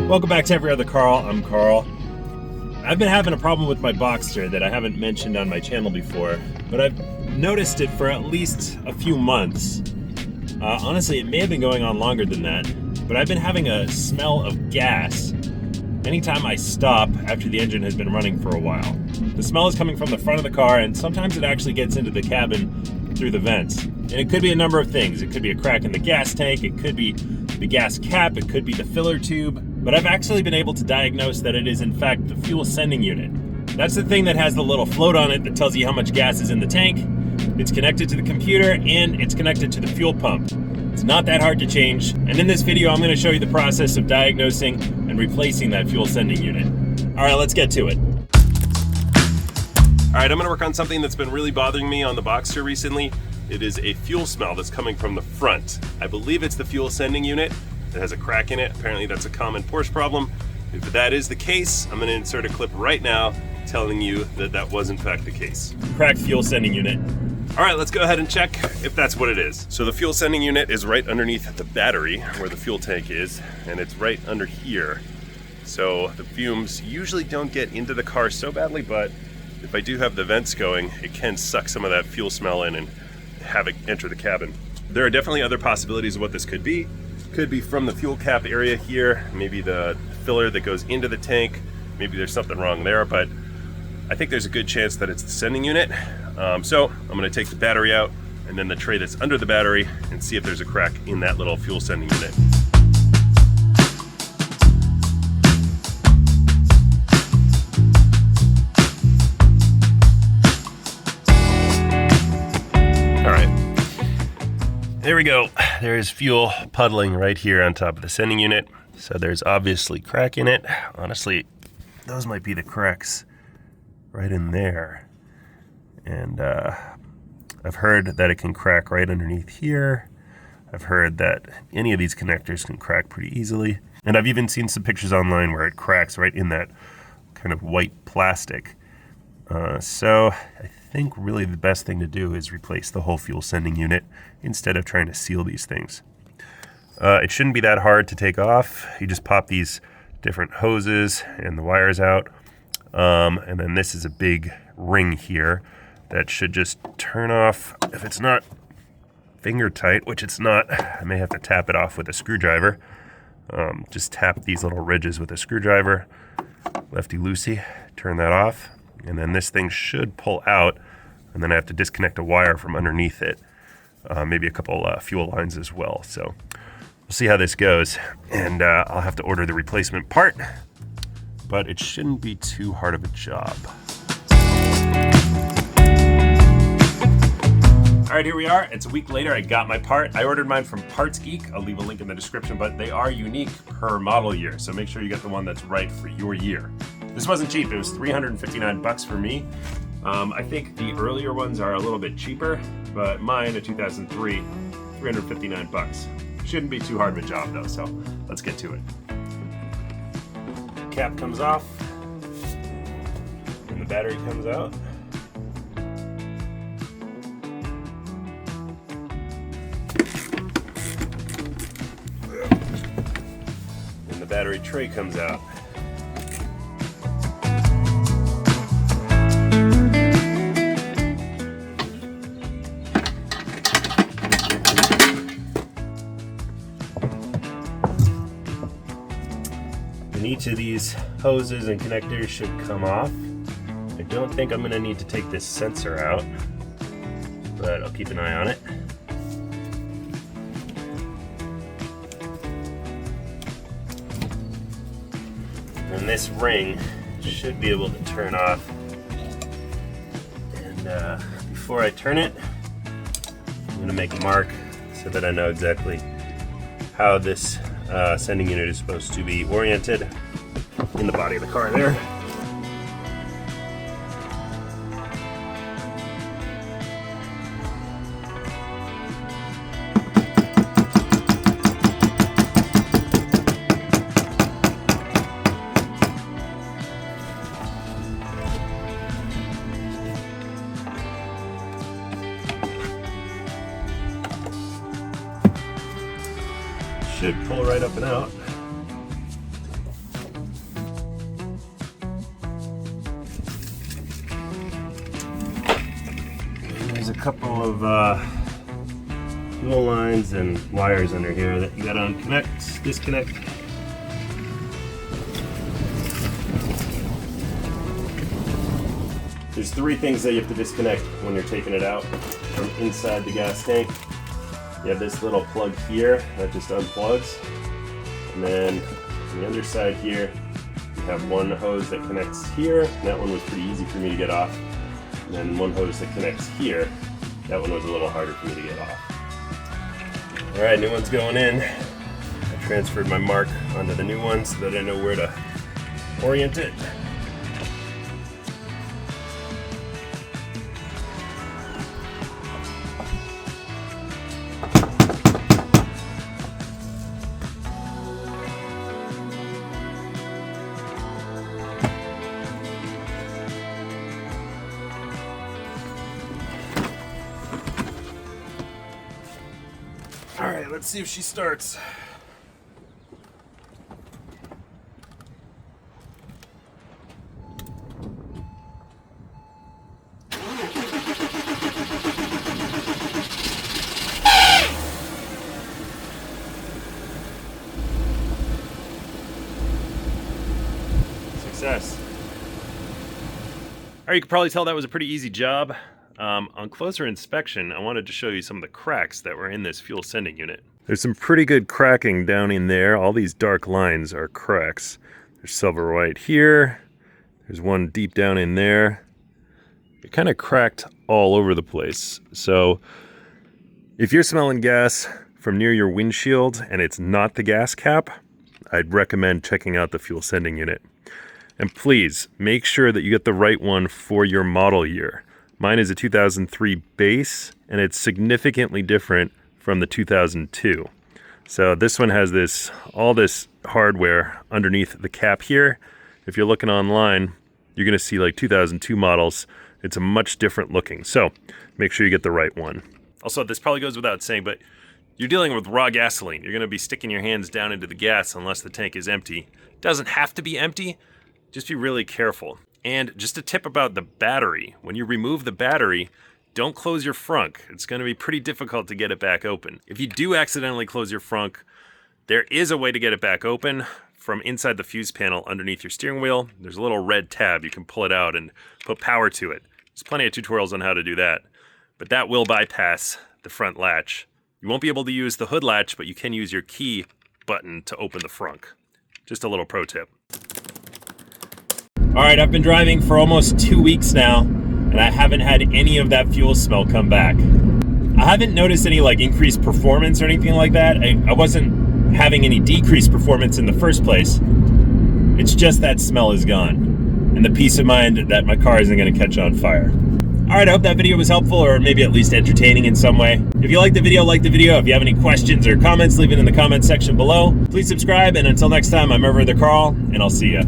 Welcome back to Every Other Carl. I'm Carl. I've been having a problem with my Boxster that I haven't mentioned on my channel before, but I've noticed it for at least a few months. Honestly, it may have been going on longer than that, but I've been having a smell of gas anytime I stop after the engine has been running for a while. The smell is coming from the front of the car, and sometimes it actually gets into the cabin through the vents. And it could be a number of things. It could be a crack in the gas tank, it could be the gas cap, it could be the filler tube, but I've actually been able to diagnose that it is in fact the fuel sending unit. That's the thing that has the little float on it that tells you how much gas is in the tank. It's connected to the computer and it's connected to the fuel pump. It's not that hard to change, and in this video I'm going to show you the process of diagnosing and replacing that fuel sending unit. Alright, let's get to it. Alright, I'm going to work on something that's been really bothering me on the Boxster recently. It is a fuel smell that's coming from the front. I believe it's the fuel sending unit. It has a crack in it. Apparently that's a common Porsche problem. If that is the case, I'm going to insert a clip right now telling you that that was in fact the case. Cracked fuel sending unit. Alright, let's go ahead and check if that's what it is. So the fuel sending unit is right underneath the battery where the fuel tank is, and it's right under here. So the fumes usually don't get into the car so badly, but if I do have the vents going, it can suck some of that fuel smell in and have it enter the cabin. There are definitely other possibilities of what this could be. Could be from the fuel cap area here, maybe the filler that goes into the tank. Maybe there's something wrong there, but I think there's a good chance that it's the sending unit. So I'm going to take the battery out and then the tray that's under the battery and see if there's a crack in that little fuel sending unit. There we go. There is fuel puddling right here on top of the sending unit. So there's obviously crack in it. Honestly, those might be the cracks right in there. And I've heard that it can crack right underneath here. I've heard that any of these connectors can crack pretty easily. And I've even seen some pictures online where it cracks right in that kind of white plastic. So I think really the best thing to do is replace the whole fuel sending unit instead of trying to seal these things. It shouldn't be that hard to take off. You just pop these different hoses and the wires out. And then this is a big ring here that should just turn off. If it's not finger tight, which it's not, I may have to tap it off with a screwdriver. Just tap these little ridges with a screwdriver, lefty-loosey, turn that off. And then this thing should pull out, and then I have to disconnect a wire from underneath it. Maybe a couple fuel lines as well. So we'll see how this goes, and I'll have to order the replacement part, but it shouldn't be too hard of a job. All right, here we are. It's a week later. I got my part. I ordered mine from Parts Geek. I'll leave a link in the description, but they are unique per model year, so make sure you get the one that's right for your year. This wasn't cheap. It was $359 for me. I think the earlier ones are a little bit cheaper, but mine, a 2003, $359. Shouldn't be too hard of a job though, so let's get to it. Cap comes off, and the battery comes out. And the battery tray comes out. And each of these hoses and connectors should come off. I don't think I'm going to need to take this sensor out, but I'll keep an eye on it. And this ring should be able to turn off. And before I turn it, I'm going to make a mark so that I know exactly how this sending unit is supposed to be oriented in the body of the car there. Should pull right up and out. there's a couple of fuel lines and wires under here that you gotta unconnect, disconnect. There's three things that you have to disconnect when you're taking it out from inside the gas tank. You have this little plug here that just unplugs. And then on the other side here, you have one hose that connects here. And that one was pretty easy for me to get off. And then one hose that connects here. That one was a little harder for me to get off. All right, new one's going in. I transferred my mark onto the new one so that I know where to orient it. All right, let's see if she starts. Success. All right, you can probably tell that was a pretty easy job. On closer inspection, I wanted to show you some of the cracks that were in this fuel sending unit. There's some pretty good cracking down in there. All these dark lines are cracks. There's silver white here. There's one deep down in there. It kind of cracked all over the place. So if you're smelling gas from near your windshield and it's not the gas cap, I'd recommend checking out the fuel sending unit. And please make sure that you get the right one for your model year. Mine is a 2003 base, and it's significantly different from the 2002. So this one has all this hardware underneath the cap here. If you're looking online, you're gonna see like 2002 models. It's a much different looking. So make sure you get the right one. Also, this probably goes without saying, but you're dealing with raw gasoline. You're gonna be sticking your hands down into the gas unless the tank is empty. It doesn't have to be empty, just be really careful. And just a tip about the battery. When you remove the battery, don't close your frunk. It's going to be pretty difficult to get it back open. If you do accidentally close your frunk, there is a way to get it back open from inside the fuse panel underneath your steering wheel. There's a little red tab. You can pull it out and put power to it. There's plenty of tutorials on how to do that. But that will bypass the front latch. You won't be able to use the hood latch, but you can use your key button to open the frunk. Just a little pro tip. All right, I've been driving for almost 2 weeks now, and I haven't had any of that fuel smell come back. I haven't noticed any like increased performance or anything like that. I wasn't having any decreased performance in the first place. It's just that smell is gone, and the peace of mind that my car isn't gonna catch on fire. All right, I hope that video was helpful or maybe at least entertaining in some way. If you like the video, like the video. If you have any questions or comments, leave it in the comment section below. Please subscribe, and until next time, I'm Carl, and I'll see ya.